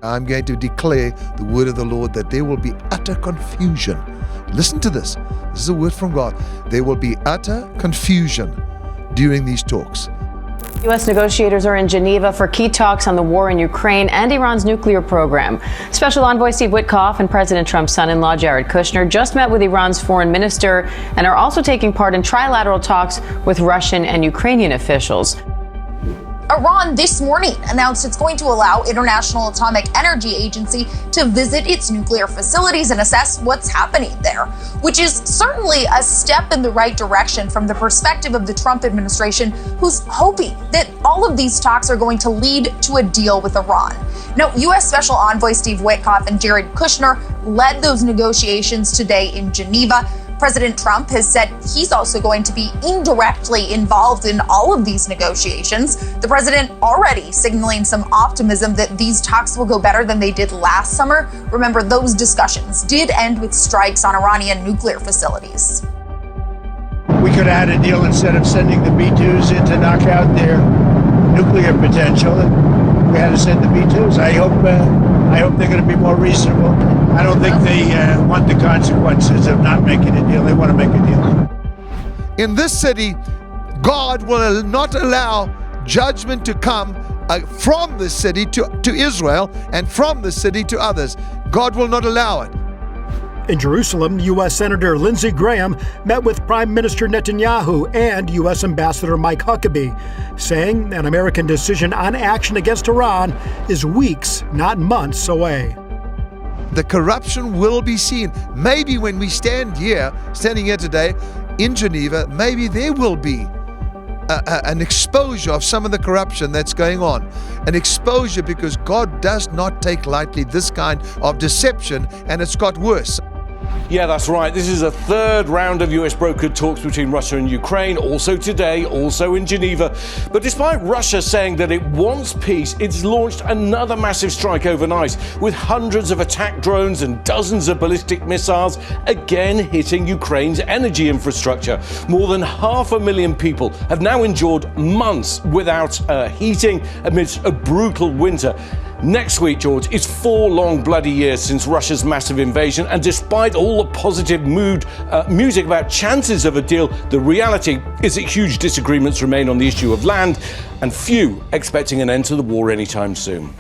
I'm going to declare the word of the Lord that there will be utter confusion. Listen to this. This is a word from God. There will be utter confusion during these talks. U.S. negotiators are in Geneva for key talks on the war in Ukraine and Iran's nuclear program. Special Envoy Steve Witkoff and President Trump's son-in-law Jared Kushner just met with Iran's foreign minister and are also taking part in trilateral talks with Russian and Ukrainian officials. Iran this morning announced it's going to allow International Atomic Energy Agency to visit its nuclear facilities and assess what's happening there, which is certainly a step in the right direction from the perspective of the Trump administration, who's hoping that all of these talks are going to lead to a deal with Iran. Now, U.S. Special Envoy Steve Witkoff and Jared Kushner led those negotiations today in Geneva. President Trump has said he's also going to be indirectly involved in all of these negotiations. The president already signaling some optimism that these talks will go better than they did last summer. Remember, those discussions did end with strikes on Iranian nuclear facilities. We could add a deal instead of sending the B-2s in to knock out their nuclear potential. We had to send the B-2s. I hope they're going to be more reasonable. I don't think they want the consequences of not making a deal. They want to make a deal. In this city, God will not allow judgment to come from the city to Israel and from the city to others. God will not allow it. In Jerusalem, U.S. Senator Lindsey Graham met with Prime Minister Netanyahu and U.S. Ambassador Mike Huckabee, saying an American decision on action against Iran is weeks, not months away. The corruption will be seen. Maybe when we standing here today in Geneva, maybe there will be an exposure of some of the corruption that's going on. An exposure because God does not take lightly this kind of deception, and it's got worse. Yeah, that's right. This is a third round of US brokered talks between Russia and Ukraine, also today, also in Geneva. But despite Russia saying that it wants peace, it's launched another massive strike overnight, with hundreds of attack drones and dozens of ballistic missiles again hitting Ukraine's energy infrastructure. More than 500,000 people have now endured months without heating amidst a brutal winter. Next week, George, is 4 long bloody years since Russia's massive invasion, and despite all the positive music about chances of a deal, the reality is that huge disagreements remain on the issue of land, and few expecting an end to the war anytime soon.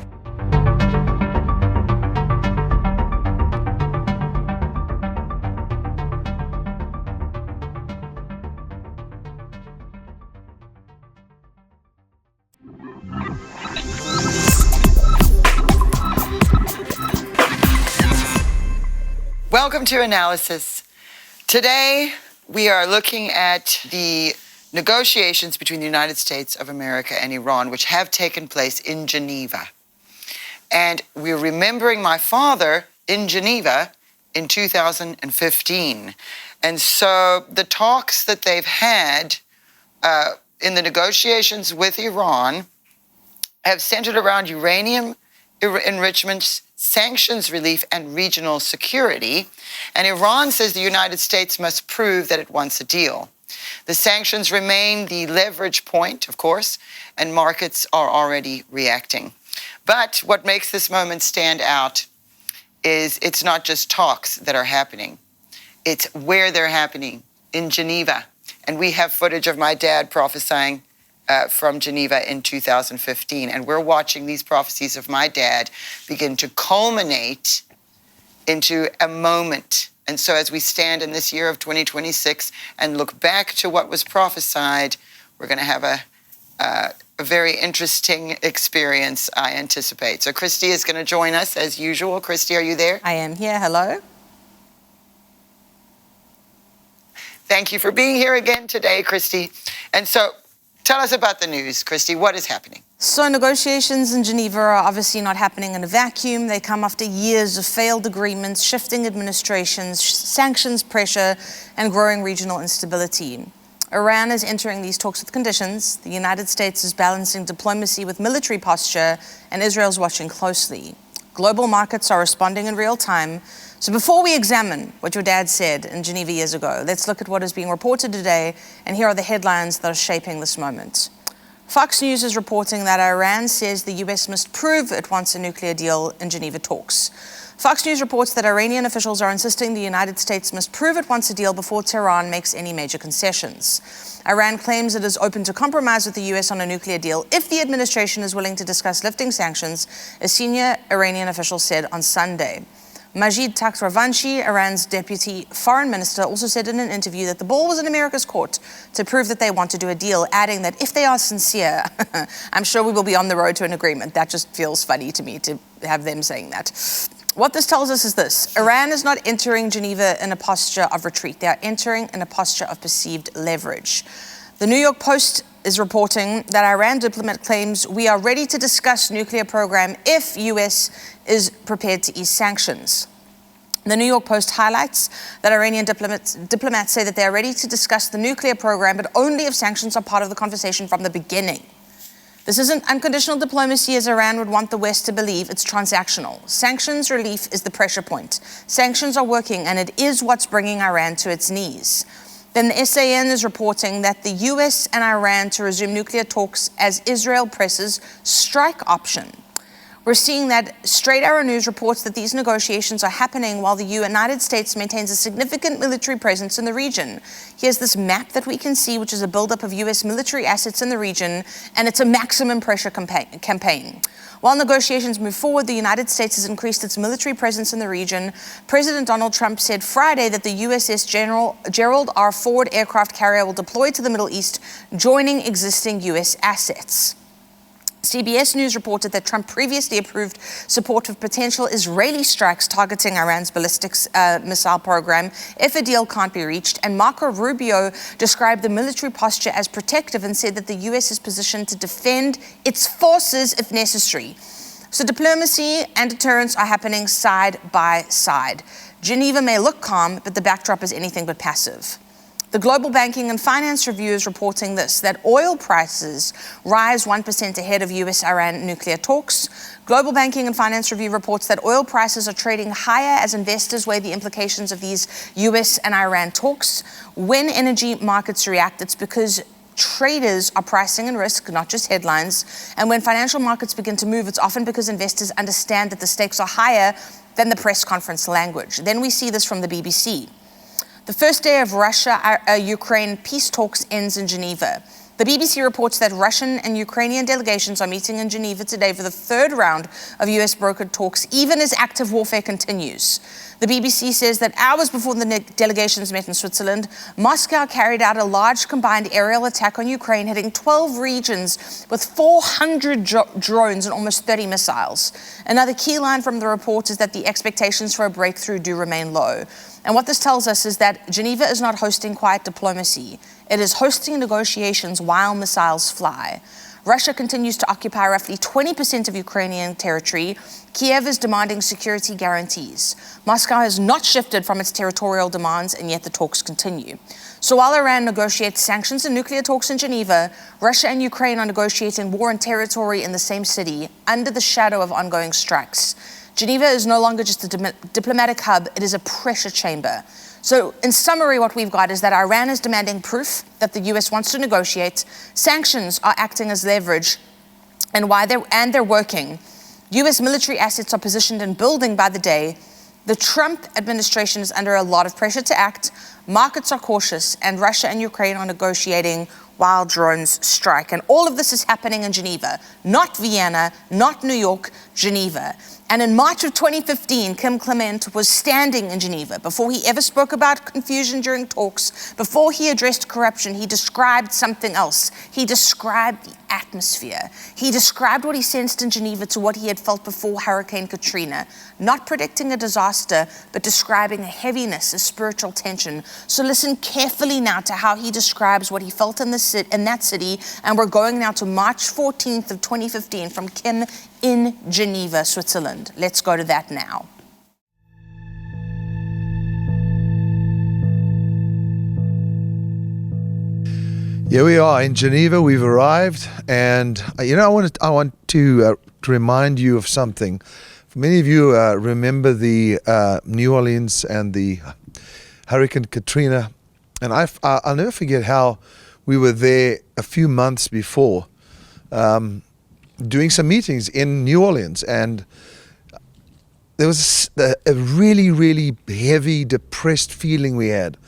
Welcome to Analysis. Today, we are looking at the negotiations between the United States of America and Iran, which have taken place in Geneva. And we're remembering my father in Geneva in 2015. And so the talks that they've had in the negotiations with Iran have centered around uranium enrichment, sanctions relief, and regional security. And Iran says the United States must prove that it wants a deal. The sanctions remain the leverage point, of course, and markets are already reacting. But what makes this moment stand out is it's not just talks that are happening. It's where they're happening, in Geneva. And we have footage of my dad prophesying from Geneva in 2015. And we're watching these prophecies of my dad begin to culminate into a moment. And so as we stand in this year of 2026 and look back to what was prophesied, we're going to have a very interesting experience, I anticipate. So Christy is going to join us as usual. Christy, are you there? I am here. Hello. Thank you for being here again today, Christy. And so tell us about the news, Christy. What is happening? So negotiations in Geneva are obviously not happening in a vacuum. They come after years of failed agreements, shifting administrations, sanctions pressure, and growing regional instability. Iran is entering these talks with conditions. The United States is balancing diplomacy with military posture, and Israel's watching closely. Global markets are responding in real time. So before we examine what your dad said in Geneva years ago, let's look at what is being reported today, and here are the headlines that are shaping this moment. Fox News is reporting that Iran says the US must prove it wants a nuclear deal in Geneva talks. Fox News reports that Iranian officials are insisting the United States must prove it wants a deal before Tehran makes any major concessions. Iran claims it is open to compromise with the US on a nuclear deal if the administration is willing to discuss lifting sanctions, a senior Iranian official said on Sunday. Majid Takhtravanchi, Iran's deputy foreign minister, also said in an interview that the ball was in America's court to prove that they want to do a deal, adding that if they are sincere, I'm sure we will be on the road to an agreement. That just feels funny to me to have them saying that. What this tells us is this: Iran is not entering Geneva in a posture of retreat. They are entering in a posture of perceived leverage. The New York Post is reporting that Iran diplomat claims we are ready to discuss nuclear program if US is prepared to ease sanctions. The New York Post highlights that Iranian diplomats say that they are ready to discuss the nuclear program, but only if sanctions are part of the conversation from the beginning. This isn't unconditional diplomacy as Iran would want the West to believe. It's transactional. Sanctions relief is the pressure point. Sanctions are working, and it is what's bringing Iran to its knees. Then the SAN is reporting that the US and Iran to resume nuclear talks as Israel presses strike option. We're seeing that Straight Arrow News reports that these negotiations are happening while the United States maintains a significant military presence in the region. Here's this map that we can see, which is a buildup of US military assets in the region, and it's a maximum pressure campaign. While negotiations move forward, the United States has increased its military presence in the region. President Donald Trump said Friday that the USS Gerald R. Ford aircraft carrier will deploy to the Middle East, joining existing US assets. CBS News reported that Trump previously approved support of potential Israeli strikes targeting Iran's ballistic missile program if a deal can't be reached. And Marco Rubio described the military posture as protective and said that the U.S. is positioned to defend its forces if necessary. So diplomacy and deterrence are happening side by side. Geneva may look calm, but the backdrop is anything but passive. The Global Banking and Finance Review is reporting this, that oil prices rise 1% ahead of US-Iran nuclear talks. Global Banking and Finance Review reports that oil prices are trading higher as investors weigh the implications of these US and Iran talks. When energy markets react, it's because traders are pricing in risk, not just headlines. And when financial markets begin to move, it's often because investors understand that the stakes are higher than the press conference language. Then we see this from the BBC. The first day of Russia-Ukraine peace talks ends in Geneva. The BBC reports that Russian and Ukrainian delegations are meeting in Geneva today for the third round of US-brokered talks, even as active warfare continues. The BBC says that hours before the delegations met in Switzerland, Moscow carried out a large combined aerial attack on Ukraine, hitting 12 regions with 400 drones and almost 30 missiles. Another key line from the report is that the expectations for a breakthrough do remain low. And what this tells us is that Geneva is not hosting quiet diplomacy. It is hosting negotiations while missiles fly. Russia continues to occupy roughly 20% of Ukrainian territory. Kiev is demanding security guarantees. Moscow has not shifted from its territorial demands, and yet the talks continue. So while Iran negotiates sanctions and nuclear talks in Geneva, Russia and Ukraine are negotiating war and territory in the same city under the shadow of ongoing strikes. Geneva is no longer just a diplomatic hub, it is a pressure chamber. So in summary, what we've got is that Iran is demanding proof that the US wants to negotiate. Sanctions are acting as leverage, and they're working. US military assets are positioned and building by the day. The Trump administration is under a lot of pressure to act. Markets are cautious, and Russia and Ukraine are negotiating while drones strike. And all of this is happening in Geneva, not Vienna, not New York, Geneva. And in March of 2015, Kim Clement was standing in Geneva. Before he ever spoke about confusion during talks, before he addressed corruption, he described something else. He described the atmosphere. He described what he sensed in Geneva to what he had felt before Hurricane Katrina, not predicting a disaster, but describing a heaviness, a spiritual tension. So listen carefully now to how he describes what he felt in that city. And we're going now to March 14th of 2015 from Kim in Geneva, Switzerland. Let's go to that now. Here we are in Geneva. We've arrived, and I want to remind you of something. Many of you remember the New Orleans and the Hurricane Katrina, and I'll never forget how we were there a few months before, doing some meetings in New Orleans, and there was a really, really heavy, depressed feeling we had.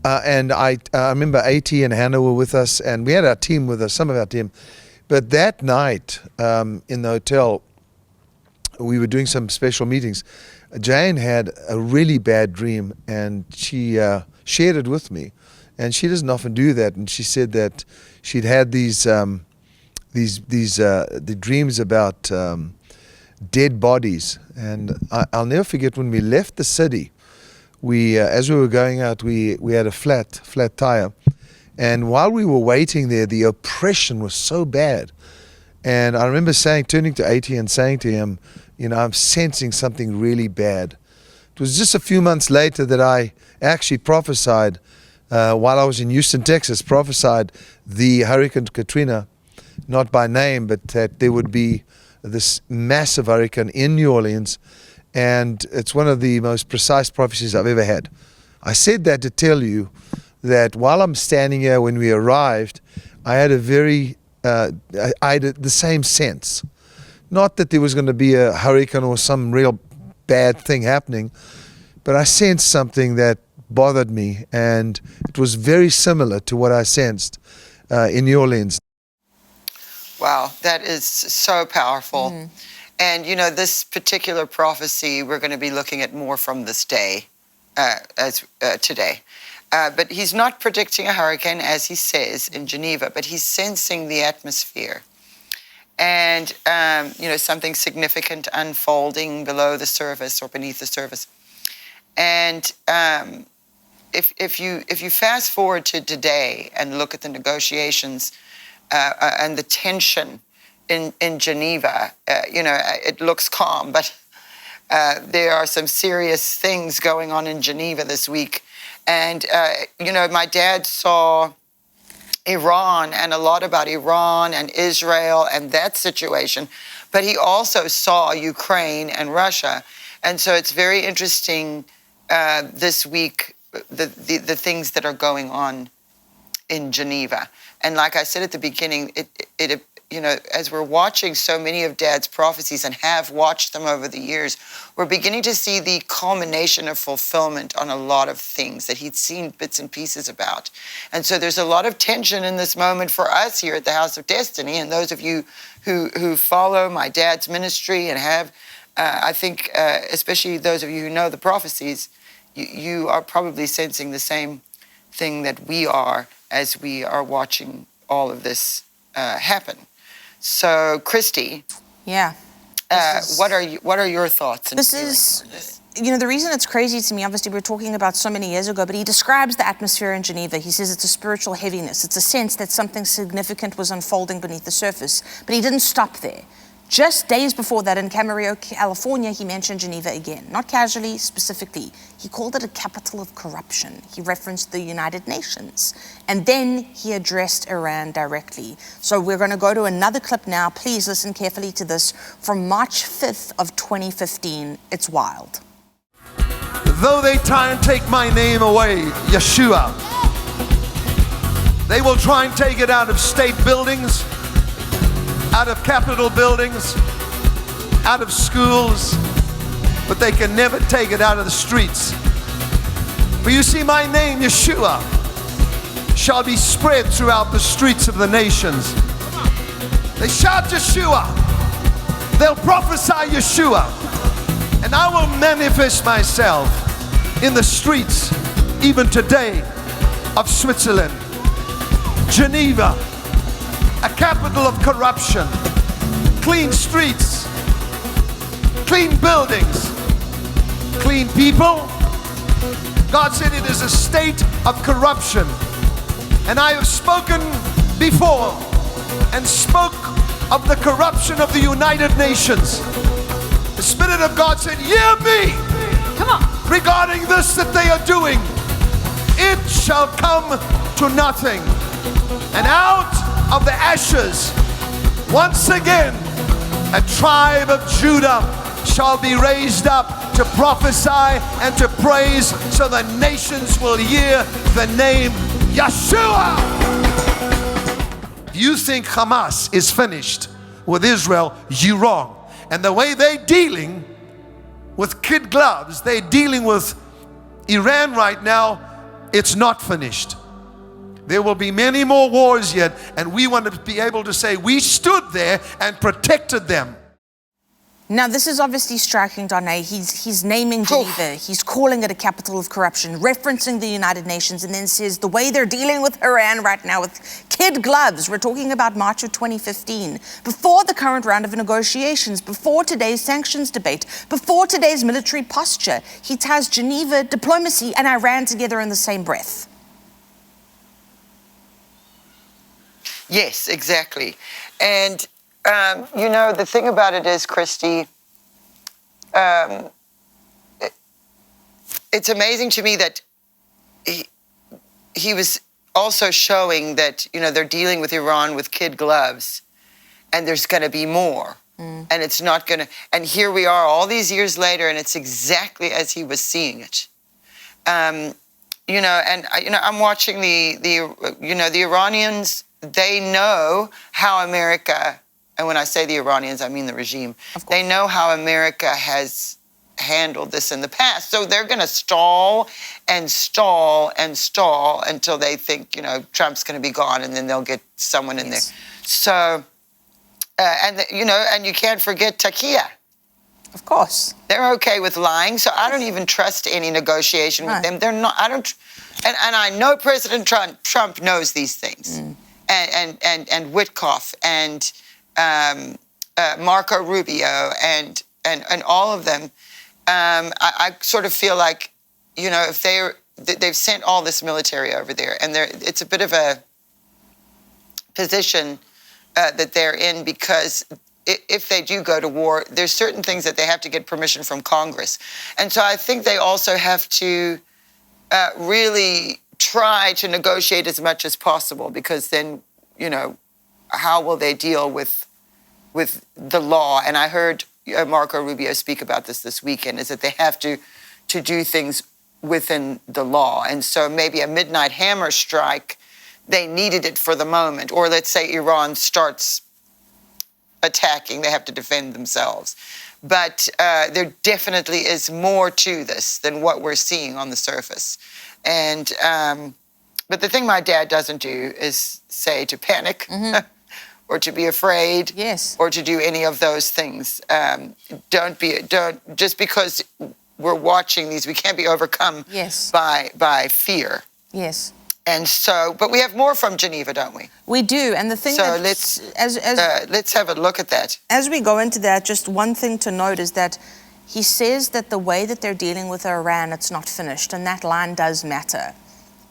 And I remember AT and Hannah were with us, and we had our team with us, some of our team. But that night in the hotel, we were doing some special meetings. Jane had a really bad dream, and she shared it with me. And she doesn't often do that. And she said that she'd had these the dreams about dead bodies. And I'll never forget when we left the city. We, as we were going out, we had a flat tire, and while we were waiting there, the oppression was so bad. And I remember turning to AT and saying to him, you know, I'm sensing something really bad. It was just a few months later that I actually prophesied, while I was in Houston, Texas, prophesied the Hurricane Katrina, not by name, but that there would be this massive hurricane in New Orleans. And it's one of the most precise prophecies I've ever had. I said that to tell you that while I'm standing here, when we arrived, I had I had the same sense. Not that there was going to be a hurricane or some real bad thing happening, but I sensed something that bothered me, and it was very similar to what I sensed in New Orleans. Wow, that is so powerful. And, you know, this particular prophecy, we're going to be looking at more from this day, today. But he's not predicting a hurricane, as he says in Geneva, but he's sensing the atmosphere. And, you know, something significant unfolding below the surface or beneath the surface. And if you fast forward to today and look at the negotiations and the tension in Geneva, you know, it looks calm, but there are some serious things going on in Geneva this week. And, you know, my dad saw Iran and a lot about Iran and Israel and that situation, but he also saw Ukraine and Russia. And so it's very interesting this week, the things that are going on in Geneva. And like I said at the beginning, it you know, as we're watching so many of Dad's prophecies and have watched them over the years, we're beginning to see the culmination of fulfillment on a lot of things that he'd seen bits and pieces about. And so there's a lot of tension in this moment for us here at the House of Destiny, and those of you who follow my dad's ministry and have, I think, especially those of you who know the prophecies, you are probably sensing the same thing that we are as we are watching all of this happen. So, Christy, Yeah. what are your thoughts? This is, you know, the reason it's crazy to me, obviously we were talking about so many years ago, but he describes the atmosphere in Geneva. He says it's a spiritual heaviness. It's a sense that something significant was unfolding beneath the surface. But he didn't stop there. Just days before that in Camarillo, California, he mentioned Geneva again. Not casually, specifically. He called it a capital of corruption. He referenced the United Nations. And then he addressed Iran directly. So we're going to go to another clip now. Please listen carefully to this from March 5th of 2015. It's wild. Though they try and take my name away, Yeshua, they will try and take it out of state buildings, out of Capitol buildings, out of schools, but they can never take it out of the streets. For you see, my name, Yeshua, shall be spread throughout the streets of the nations. They shout Yeshua, they'll prophesy Yeshua, and I will manifest myself in the streets, even today, of Switzerland, Geneva, a capital of corruption, clean streets, clean buildings, clean people. God said it is a state of corruption. And I have spoken before and spoke of the corruption of the United Nations. The Spirit of God said, hear me. Come on. Regarding this that they are doing, it shall come to nothing. And out of the ashes, once again, a tribe of Judah shall be raised up to prophesy and to praise, so the nations will hear the name Yeshua. If you think Hamas is finished with Israel, you're wrong. And the way they're dealing with kid gloves, they're dealing with Iran right now, it's not finished. There will be many more wars yet, and we want to be able to say we stood there and protected them. Now, this is obviously striking, Darnay. He's naming Geneva. He's calling it a capital of corruption, referencing the United Nations, and then says the way they're dealing with Iran right now with kid gloves. We're talking about March of 2015, before the current round of negotiations, before today's sanctions debate, before today's military posture. He ties Geneva, diplomacy, and Iran together in the same breath. Yes, exactly. And you know, the thing about it is, Christy, it's amazing to me that he was also showing that, you know, they're dealing with Iran with kid gloves, and there's going to be more. And it's not going to, and here we are all these years later, and it's exactly as he was seeing it. You know, and, you know, I'm watching the Iranians, they know how America, and when I say the Iranians, I mean the regime. They know how America has handled this in the past. So they're going to stall and stall and stall until they think, you know, Trump's going to be gone, and then they'll get someone in there. So, you know, and you can't forget Turkey. Of course. They're okay with lying, so I don't even trust any negotiation with them. They're not, I don't, and I know President Trump knows these things. And Witkoff and Marco Rubio and all of them, I sort of feel like, you know, if they've sent all this military over there, and it's a bit of a position that they're in, because if they do go to war, there's certain things that they have to get permission from Congress. And so I think they also have to really try to negotiate as much as possible, because then, you know, how will they deal with the law? And I heard Marco Rubio speak about this weekend, is that they have to do things within the law. And so maybe a midnight hammer strike, they needed it for the moment. Or let's say Iran starts attacking, they have to defend themselves. But there definitely is more to this than what we're seeing on the surface. And but the thing my dad doesn't do is say to panic or to be afraid, or to do any of those things. Don't just because we're watching these, we can't be overcome by fear. Yes. And so, but we have more from Geneva, don't we? We do, and the thing. So let's have a look at that. As we go into that, just one thing to note is that he says that the way that they're dealing with Iran, it's not finished, and that line does matter.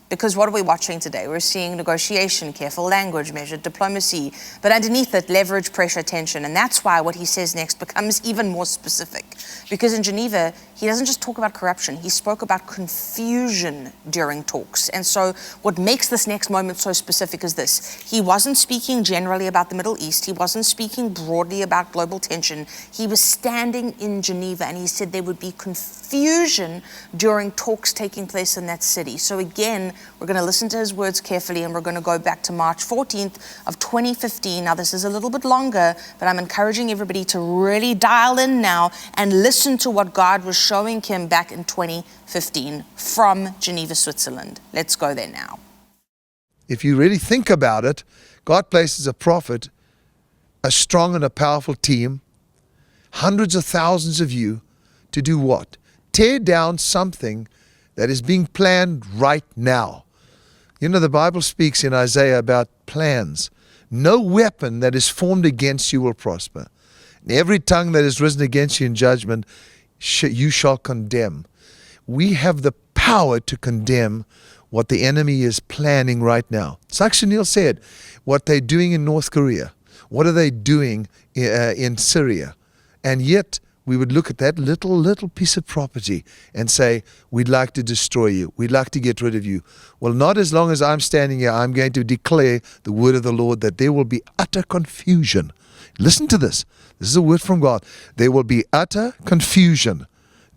Because what are we watching today? We're seeing negotiation, careful language, measured diplomacy, but underneath it, leverage, pressure, tension. And that's why what he says next becomes even more specific. Because in Geneva, he doesn't just talk about corruption, he spoke about confusion during talks. And so what makes this next moment so specific is this. He wasn't speaking generally about the Middle East. He wasn't speaking broadly about global tension. He was standing in Geneva, and he said there would be confusion during talks taking place in that city. So again, we're going to listen to his words carefully, and we're going to go back to March 14th of 2015. Now, this is a little bit longer, but I'm encouraging everybody to really dial in now and listen to what God was showing him back in 2015 from Geneva, Switzerland. Let's go there now. If you really think about it, God places a prophet, a strong and a powerful team, hundreds of thousands of you, to do what? Tear down something that is being planned right now. You know, the Bible speaks in Isaiah about plans. No weapon that is formed against you will prosper. And every tongue that is risen against you in judgment, you shall condemn. We have the power to condemn what the enemy is planning right now. It's like Sunil said, what they're doing in North Korea. What are they doing in Syria? And yet, we would look at that little piece of property and say, we'd like to destroy you. We'd like to get rid of you. Well, not as long as I'm standing here. I'm going to declare the word of the Lord that there will be utter confusion. Listen to this. This is a word from God. There will be utter confusion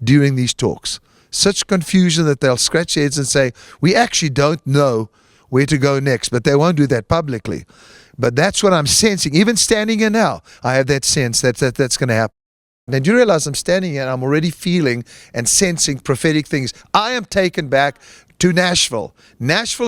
during these talks. Such confusion that they'll scratch their heads and say, we actually don't know where to go next. But they won't do that publicly. But that's what I'm sensing. Even standing here now, I have that sense that's going to happen. And you realize I'm standing here and I'm already feeling and sensing prophetic things. I am taken back to Nashville,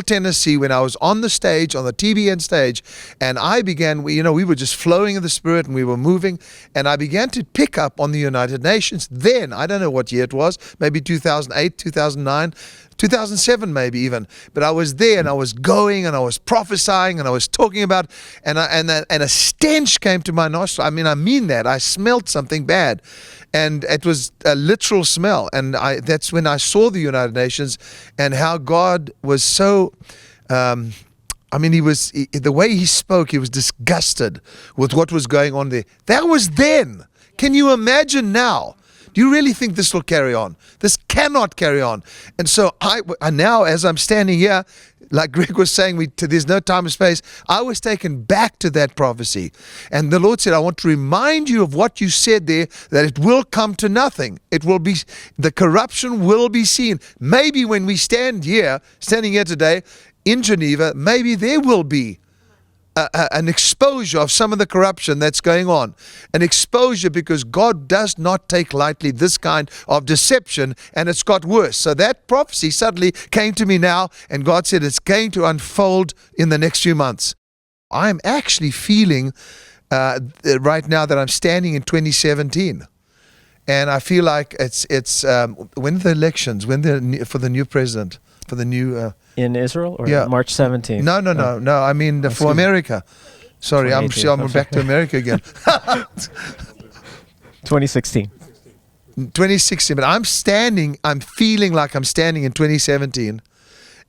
Tennessee, when I was on the stage, on the TBN stage, and I began, we were just flowing in the Spirit and we were moving, and I began to pick up on the United Nations. Then, I don't know what year it was, maybe 2008, 2009, 2007 maybe even, but I was there and I was going and I was prophesying and I was talking about, and a stench came to my nostril. I mean that. I smelled something bad, and it was a literal smell, and that's when I saw the United Nations and how God was so, the way he spoke, he was disgusted with what was going on there. That was then. Can you imagine now? Do you really think this will carry on? This cannot carry on. And so I now, as I'm standing here, like Greg was saying, there's no time and space. I was taken back to that prophecy. And the Lord said, I want to remind you of what you said there, that it will come to nothing. The corruption will be seen. Maybe when we standing here today in Geneva, maybe there will be an exposure of some of the corruption that's going on. An exposure, because God does not take lightly this kind of deception, and it's got worse. So that prophecy suddenly came to me now, and God said it's going to unfold in the next few months. I'm actually feeling right now that I'm standing in 2017. And I feel like it's when are the elections? For the new president? For the new... in Israel or yeah. March 17th? No. I mean for America. Sorry, I'm back to America again. 2016. 2016. But I'm feeling like I'm standing in 2017.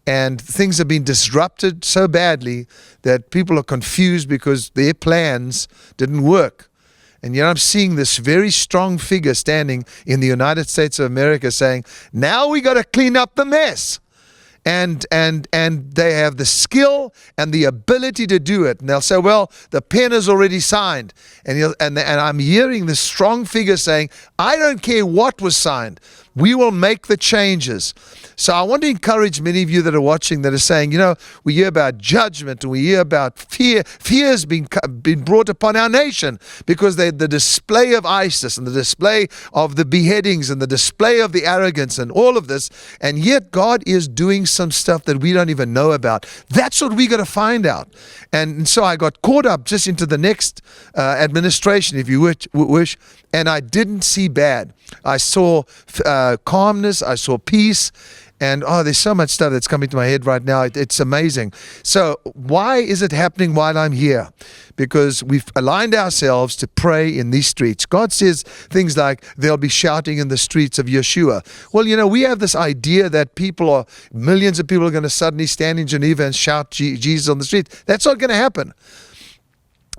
And things have been disrupted so badly that people are confused because their plans didn't work. And yet I'm seeing this very strong figure standing in the United States of America saying, now we got to clean up the mess. And they have the skill and the ability to do it. And they'll say, well, the pen is already signed. And I'm hearing this strong figure saying, I don't care what was signed. We will make the changes. So I want to encourage many of you that are watching that are saying, we hear about judgment and we hear about fear. Fear has been brought upon our nation because the display of ISIS and the display of the beheadings and the display of the arrogance and all of this. And yet God is doing some stuff that we don't even know about. That's what we got to find out. And so I got caught up just into the next administration, if you wish, and I didn't see bad. I saw calmness, I saw peace, and there's so much stuff that's coming to my head right now. It's amazing. So why is it happening while I'm here? Because we've aligned ourselves to pray in these streets. God says things like they'll be shouting in the streets of Yeshua. Well, we have this idea that millions of people are going to suddenly stand in Geneva and shout Jesus on the street. That's not going to happen.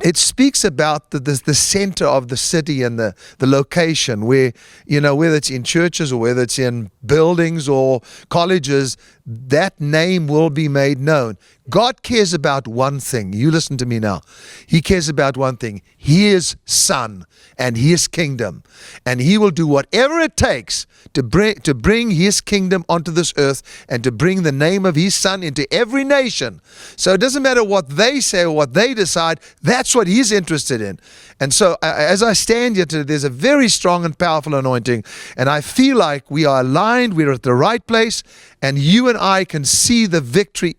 It speaks about the center of the city and the location where, whether it's in churches or whether it's in buildings or colleges, that name will be made known. God cares about one thing. You listen to me now. He cares about one thing. His Son and His kingdom. And He will do whatever it takes to bring His kingdom onto this earth and to bring the name of His Son into every nation. So it doesn't matter what they say or what they decide. That's what He's interested in. And so as I stand here today, there's a very strong and powerful anointing. And I feel like we are aligned. We're at the right place. And you and I can see the victory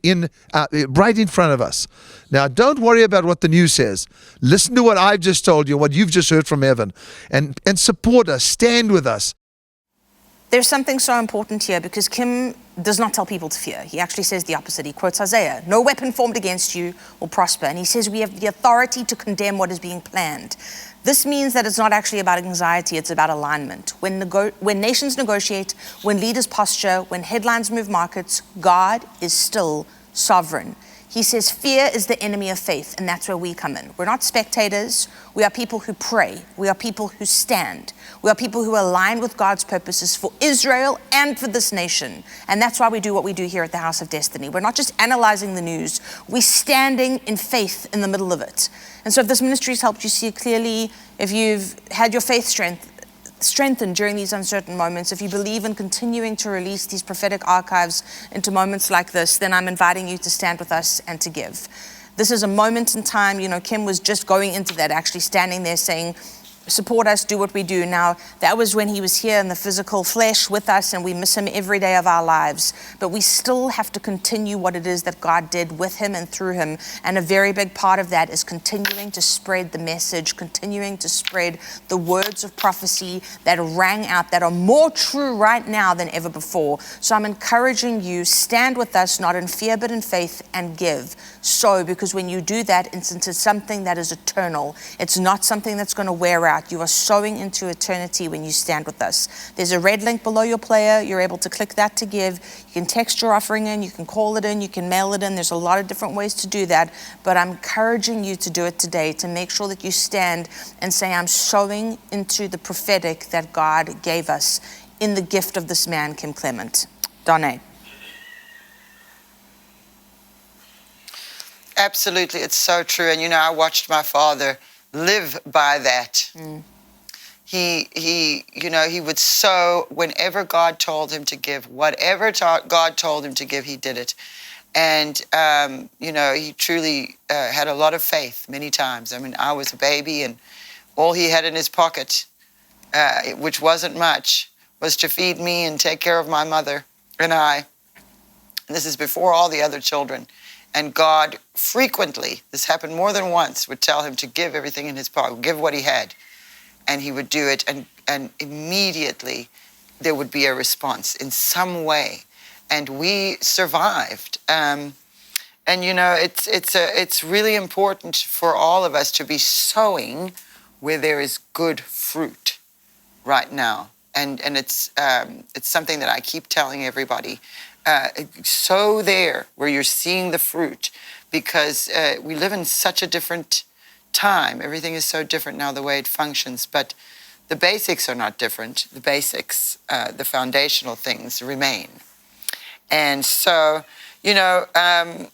right in front of us. Now, don't worry about what the news says. Listen to what I've just told you, what you've just heard from heaven, and support us, stand with us. There's something so important here because Kim does not tell people to fear. He actually says the opposite. He quotes Isaiah, no weapon formed against you will prosper. And he says we have the authority to condemn what is being planned. This means that it's not actually about anxiety, it's about alignment. When nations negotiate, when leaders posture, when headlines move markets, God is still sovereign. He says fear is the enemy of faith, and that's where we come in. We're not spectators. We are people who pray. We are people who stand. We are people who align with God's purposes for Israel and for this nation. And that's why we do what we do here at the House of Destiny. We're not just analyzing the news. We're standing in faith in the middle of it. And so if this ministry has helped you see clearly, if you've had your faith strengthened during these uncertain moments, if you believe in continuing to release these prophetic archives into moments like this, then I'm inviting you to stand with us and to give. This is a moment in time. Kim was just going into that, actually standing there saying, support us, do what we do. Now, that was when he was here in the physical flesh with us, and we miss him every day of our lives. But we still have to continue what it is that God did with him and through him. And a very big part of that is continuing to spread the message, continuing to spread the words of prophecy that rang out, that are more true right now than ever before. So I'm encouraging you, stand with us, not in fear, but in faith, and give. So, because when you do that, it's into something that is eternal. It's not something that's going to wear out. You are sowing into eternity when you stand with us. There's a red link below your player. You're able to click that to give. You can text your offering in, you can call it in, you can mail it in. There's a lot of different ways to do that, but I'm encouraging you to do it today, to make sure that you stand and say, I'm sowing into the prophetic that God gave us in the gift of this man, Kim Clement. Donna. Absolutely, it's so true. And I watched my father live by that. He would sow whenever God told him to give. Whatever God told him to give, he did it. And, he truly had a lot of faith many times. I mean, I was a baby, and all he had in his pocket, which wasn't much, was to feed me and take care of my mother and I. And this is before all the other children. And God frequently, this happened more than once, would tell him to give everything in his pocket, give what he had. And he would do it, and immediately there would be a response in some way. And we survived. It's really important for all of us to be sowing where there is good fruit right now. And it's something that I keep telling everybody. Sow there where you're seeing the fruit, because we live in such a different time. Everything is so different now, the way it functions, but the basics are not different. The basics, the foundational things remain. And so, my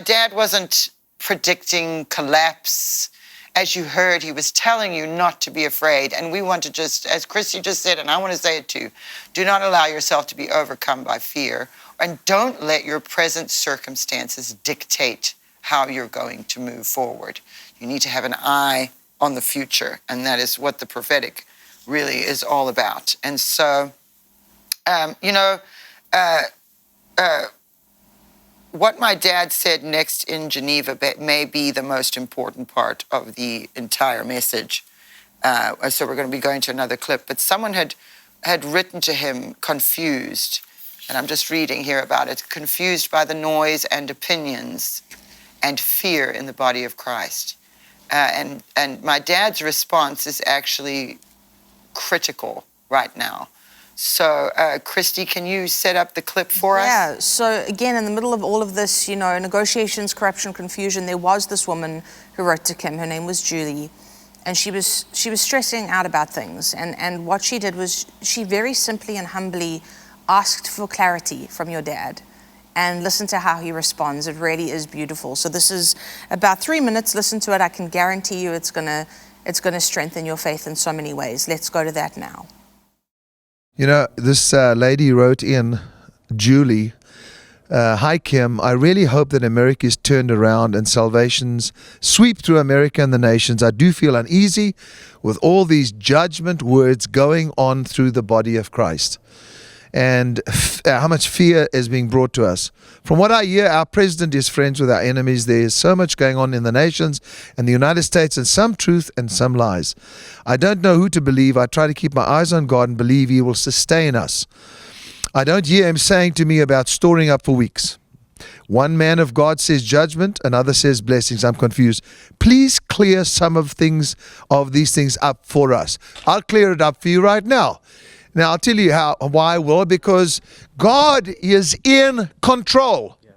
dad wasn't predicting collapse. As you heard, he was telling you not to be afraid. And we want to just, as Christy just said, and I want to say it too, do not allow yourself to be overcome by fear. And don't let your present circumstances dictate how you're going to move forward. You need to have an eye on the future. And that is what the prophetic really is all about. And so, what my dad said next in Geneva may be the most important part of the entire message. So we're going to be going to another clip. But someone had written to him, confused, and I'm just reading here about it, confused by the noise and opinions and fear in the body of Christ. And my dad's response is actually critical right now. So, Christy, can you set up the clip for us? Yeah, so again, in the middle of all of this, negotiations, corruption, confusion, there was this woman who wrote to Kim. Her name was Julie, and she was stressing out about things. And what she did was she very simply and humbly asked for clarity from your dad, and listen to how he responds. It really is beautiful. So this is about 3 minutes. Listen to it. I can guarantee you it's gonna strengthen your faith in so many ways. Let's go to that now. This lady wrote in, Julie, hi Kim, I really hope that America is turned around and salvations sweep through America and the nations. I do feel uneasy with all these judgment words going on through the body of Christ, and how much fear is being brought to us. From what I hear, our president is friends with our enemies. There is so much going on in the nations and the United States, and some truth and some lies. I don't know who to believe. I try to keep my eyes on God and believe He will sustain us. I don't hear Him saying to me about storing up for weeks. One man of God says judgment, another says blessings. I'm confused. Please clear some of these things up for us. I'll clear it up for you right now. Now, I'll tell you why, Will, because God is in control. Yes.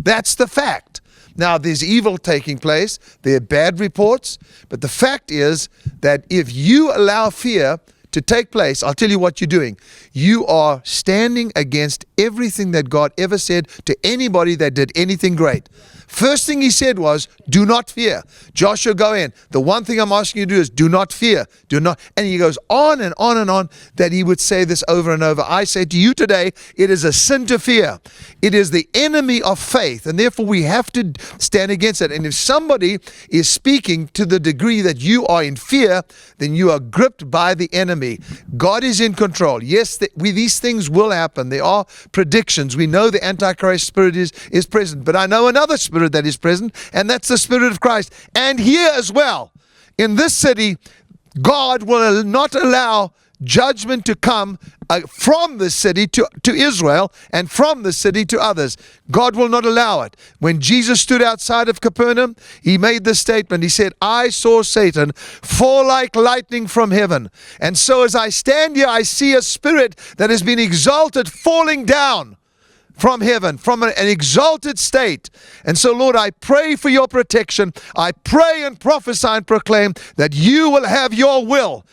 That's the fact. Now, there's evil taking place. There are bad reports. But the fact is that if you allow fear to take place, I'll tell you what you're doing. You are standing against everything that God ever said to anybody that did anything great. First thing he said was, do not fear. Joshua, go in. The one thing I'm asking you to do is do not fear. Do not. And he goes on and on and on that he would say this over and over. I say to you today, it is a sin to fear. It is the enemy of faith, and therefore we have to stand against it. And if somebody is speaking to the degree that you are in fear, then you are gripped by the enemy. God is in control. Yes, these things will happen. There are predictions. We know the Antichrist spirit is present, but I know another spirit that is present, and that's the Spirit of Christ. And here as well, in this city, God will not allow judgment to come from the city to Israel and from the city to others. God will not allow it. When Jesus stood outside of Capernaum, he made this statement. He said, I saw Satan fall like lightning from heaven. And so as I stand here, I see a spirit that has been exalted falling down from heaven, from an exalted state. And so, Lord, I pray for your protection. I pray and prophesy and proclaim that you will have your will,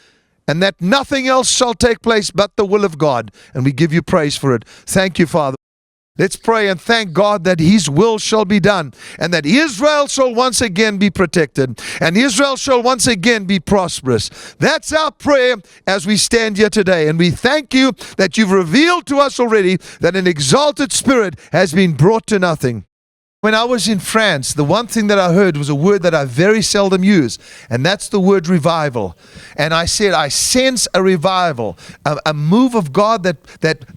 and that nothing else shall take place but the will of God. And we give you praise for it. Thank you, Father. Let's pray and thank God that his will shall be done, and that Israel shall once again be protected, and Israel shall once again be prosperous. That's our prayer as we stand here today. And we thank you that you've revealed to us already that an exalted spirit has been brought to nothing. When I was in France, the one thing that I heard was a word that I very seldom use, and that's the word revival. And I said, I sense a revival, a move of God that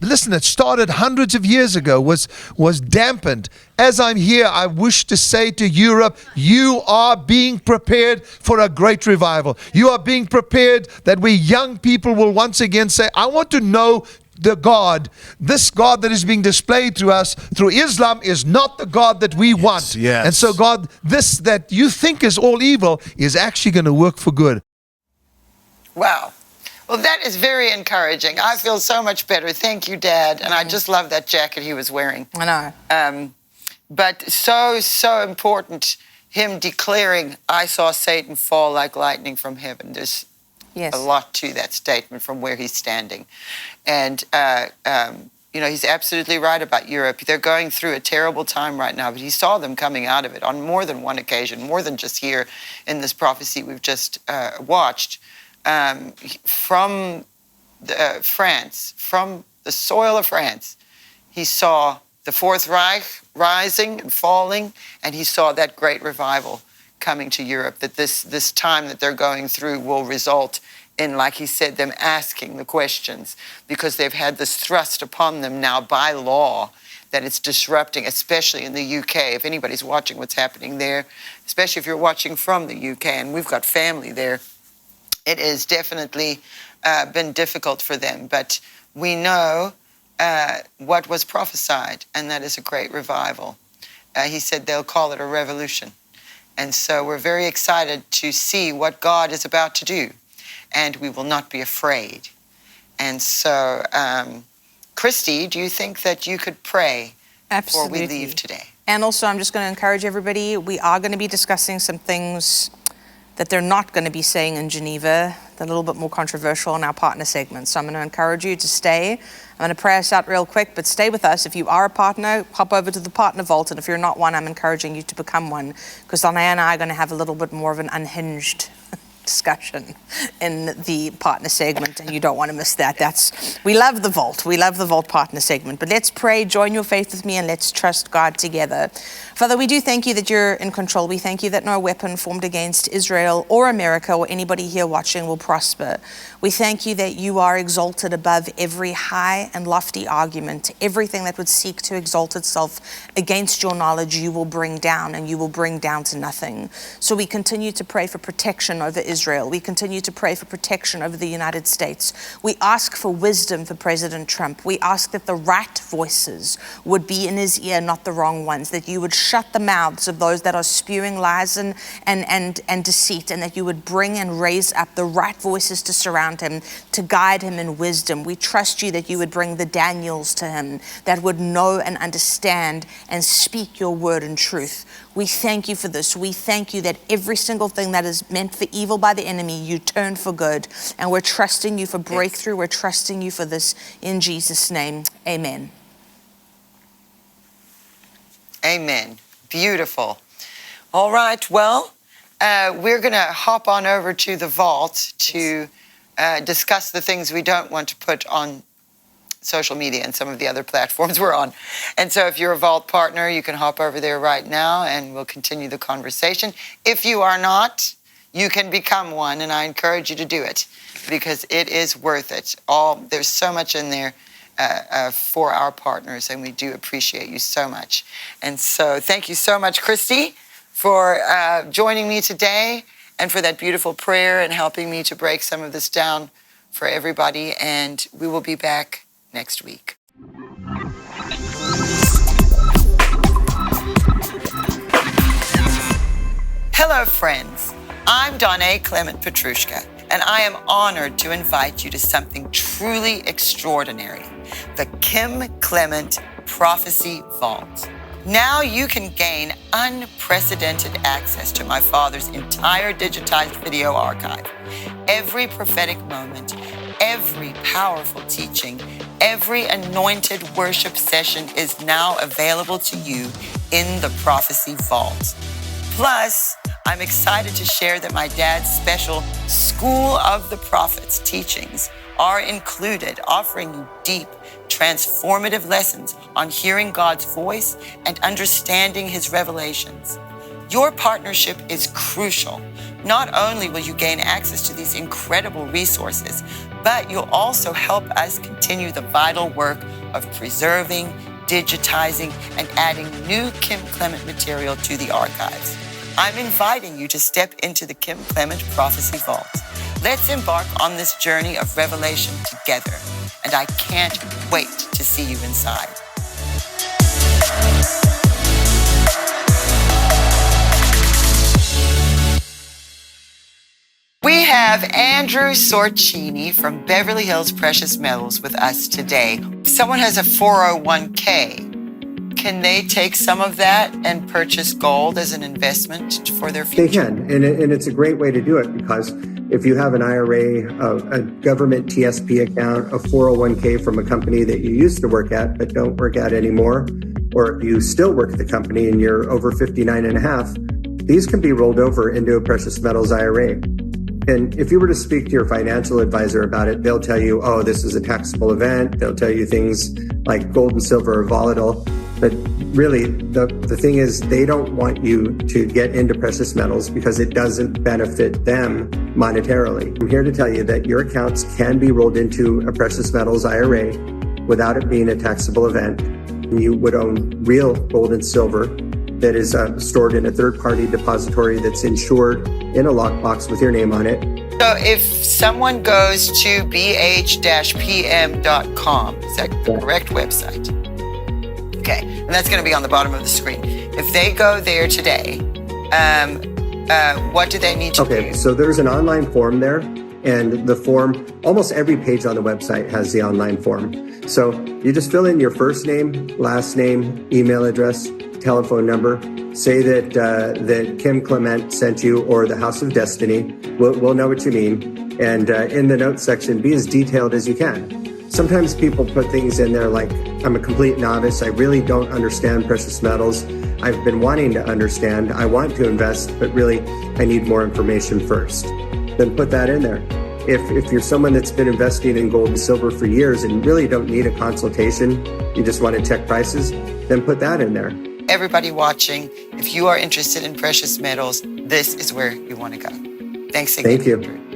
listen, it started hundreds of years ago, was dampened. As I'm here, I wish to say to Europe, you are being prepared for a great revival. You are being prepared that we young people will once again say, I want to know this God that is being displayed to us through Islam is not the God that we want. Yes. And so God, this that you think is all evil is actually going to work for good. Wow. Well, that is very encouraging. I feel so much better. Thank you, Dad. And I just love that jacket he was wearing. I know. But so important, him declaring, I saw Satan fall like lightning from heaven. There's a lot to that statement from where he's standing. And, he's absolutely right about Europe. They're going through a terrible time right now, but he saw them coming out of it on more than one occasion, more than just here in this prophecy we've just watched. From France, from the soil of France, he saw the Fourth Reich rising and falling, and he saw that great revival coming to Europe, that this time that they're going through will result in, like he said, them asking the questions, because they've had this thrust upon them now by law that it's disrupting, especially in the UK. If anybody's watching what's happening there, especially if you're watching from the UK, and we've got family there, it has definitely been difficult for them. But we know what was prophesied, and that is a great revival. He said they'll call it a revolution. And so we're very excited to see what God is about to do, and we will not be afraid. And so, Christy, do you think that you could pray before we leave today? And also, I'm just going to encourage everybody, we are going to be discussing some things that they're not going to be saying in Geneva. They're a little bit more controversial in our partner segment. So I'm going to encourage you to stay. I'm going to pray us out real quick, but stay with us. If you are a partner, hop over to the Partner Vault. And if you're not one, I'm encouraging you to become one, because Donna and I are going to have a little bit more of an unhinged discussion in the partner segment, and you don't want to miss that. We love the Vault. We love the Vault partner segment. But let's pray, join your faith with me, and let's trust God together. Father, we do thank you that you're in control. We thank you that no weapon formed against Israel or America or anybody here watching will prosper. We thank you that you are exalted above every high and lofty argument. Everything that would seek to exalt itself against your knowledge, you will bring down, and you will bring down to nothing. So we continue to pray for protection over Israel. We continue to pray for protection over the United States. We ask for wisdom for President Trump. We ask that the right voices would be in his ear, not the wrong ones, that you would shut the mouths of those that are spewing lies and deceit, and that you would bring and raise up the right voices to surround him, to guide him in wisdom. We trust you that you would bring the Daniels to him that would know and understand and speak your word in truth. We thank you for this. We thank you that every single thing that is meant for evil by the enemy, you turn for good. And we're trusting you for breakthrough. We're trusting you for this in Jesus' name. Amen. Amen. Beautiful. All right, well, we're going to hop on over to the vault to discuss the things we don't want to put on social media and some of the other platforms we're on. And so if you're a vault partner, you can hop over there right now and we'll continue the conversation. If you are not, you can become one, and I encourage you to do it because it is worth it. There's so much in there for our partners, and we do appreciate you so much. And so thank you so much, Christy, for joining me today and for that beautiful prayer and helping me to break some of this down for everybody. And we will be back next week. Hello, friends. I'm Donna Clement Petrushka, and I am honored to invite you to something truly extraordinary, the Kim Clement Prophecy Vault. Now you can gain unprecedented access to my father's entire digitized video archive. Every prophetic moment, every powerful teaching, every anointed worship session is now available to you in the Prophecy Vault. Plus, I'm excited to share that my dad's special School of the Prophets teachings are included, offering you deep, transformative lessons on hearing God's voice and understanding his revelations. Your partnership is crucial. Not only will you gain access to these incredible resources, but you'll also help us continue the vital work of preserving, digitizing, and adding new Kim Clement material to the archives. I'm inviting you to step into the Kim Clement Prophecy Vault. Let's embark on this journey of revelation together, and I can't wait to see you inside. We have Andrew Sorcini from Beverly Hills Precious Metals with us today. Someone has a 401k. Can they take some of that and purchase gold as an investment for their future? They can, and it's a great way to do it because if you have an IRA, a government TSP account, a 401k from a company that you used to work at but don't work at anymore, or you still work at the company and you're over 59 and a half, these can be rolled over into a precious metals IRA. And if you were to speak to your financial advisor about it, they'll tell you, oh, this is a taxable event. They'll tell you things like gold and silver are volatile. But really, the thing is, they don't want you to get into precious metals because it doesn't benefit them monetarily. I'm here to tell you that your accounts can be rolled into a precious metals IRA without it being a taxable event. You would own real gold and silver that is stored in a third-party depository that's insured in a lockbox with your name on it. So if someone goes to bh-pm.com, is that the correct website? Okay, and that's going to be on the bottom of the screen. If they go there today, what do they need to do? Okay, so there's an online form there, and the form, almost every page on the website has the online form. So you just fill in your first name, last name, email address, telephone number, say that Kim Clement sent you or the House of Destiny. We'll know what you mean. And in the notes section, be as detailed as you can. Sometimes people put things in there like, I'm a complete novice. I really don't understand precious metals. I've been wanting to understand. I want to invest, but really I need more information first. Then put that in there. If you're someone that's been investing in gold and silver for years and really don't need a consultation, you just want to check prices, then put that in there. Everybody watching, if you are interested in precious metals, this is where you want to go. Thanks again. Thank you.